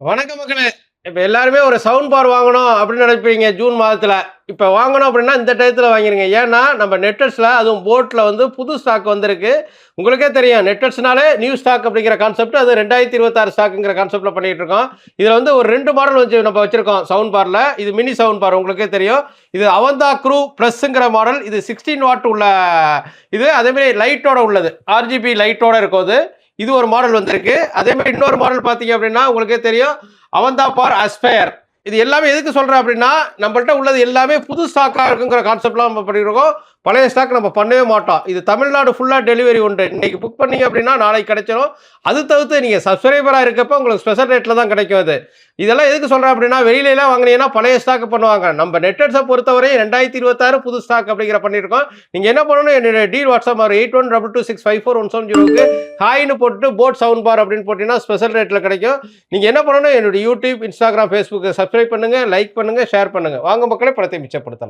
வணக்கம் மக்களே. இப்ப எல்லாருமே ஒரு சவுண்ட் பார் வாங்கணும் அப்படின்னு நினைப்பீங்க ஜூன் மாதத்துல. இப்ப வாங்கணும் அப்படின்னா இந்த டயத்துல வாங்கிருங்க. ஏன்னா நம்ம நெட்டர்ஸ்ல அதுவும் போட்ல வந்து புது ஸ்டாக் வந்திருக்கு. உங்களுக்கே தெரியும் நெட்டர்ஸ்னாலே நியூ ஸ்டாக் அப்படிங்கிற கான்செப்ட் அது 2026 ஸ்டாக்குங்கிற கான்செப்ட்ல பண்ணிட்டு இருக்கோம். இதுல வந்து ஒரு 2 மாடல் வந்து நம்ம வச்சிருக்கோம் சவுண்ட் பார்ல. இது மினி சவுண்ட் பார் உங்களுக்கே தெரியும். இது அவந்தா க்ரூ பிளஸ்ங்கிற மாடல். இது 16 வாட் உள்ள இது அதே மாதிரி லைட்டோட உள்ளது. RGB லைட்டோட இருக்கும் அது. இது ஒரு மாடல் வந்திருக்கு. அதே மாதிரி இன்னொரு மாடல் பார்த்தீங்க அப்படின்னா உங்களுக்கே தெரியும் அவந்தா பார் அஸ்பயர். இது எல்லாமே எதுக்கு சொல்றேன் அப்படின்னா நம்மள்ட்ட உள்ளது எல்லாமே புது ஸ்டாக்கா இருக்குங்கிற கான்செப்ட்லாம் நம்ம பண்ணிருக்கோம். பழைய ஸ்டாக் நம்ம பண்ணவே மாட்டோம். இது தமிழ்நாடு ஃபுல்லா டெலிவரி உண்டு. இன்னைக்கு புக் பண்ணீங்க அப்படின்னா நாளைக்கு கிடைச்சிடும். அது தவிர்த்து நீங்க சப்ஸ்கிரைபரா இருக்கப்ப உங்களுக்கு ஸ்பெஷல் ரேட்ல தான் கிடைக்கும் அது. இதெல்லாம் எதுக்கு சொல்றேன் அப்படின்னா வெளியில எல்லாம் வாங்கினீங்கன்னா பழைய ஸ்டாக் பண்ணுவாங்க. நம்ம நெட்டர்ஸை பொறுத்தவரை 2026 புது ஸ்டாக் அப்படிங்கிற பண்ணியிருக்கோம். நீங்க என்ன பண்ணணும், என்னுடைய டீல் வாட்ஸ்அப் 8122654170க்கு ஹாய்னு போட்டு போட் சவுண்ட் பார் அப்படின்னு போட்டீங்கன்னா ஸ்பெஷல் ரேட்ல கிடைக்கும். நீங்க என்ன பண்ணணும், என்னுடைய யூடியூப், இன்ஸ்டாகிராம், ஃபேஸ்புக் சப்ஸ்கிரைப் பண்ணுங்க, லைக் பண்ணுங்க, ஷேர் பண்ணுங்க. வாங்க மக்களே, பணத்தை மிச்சப்படுத்தலாம்.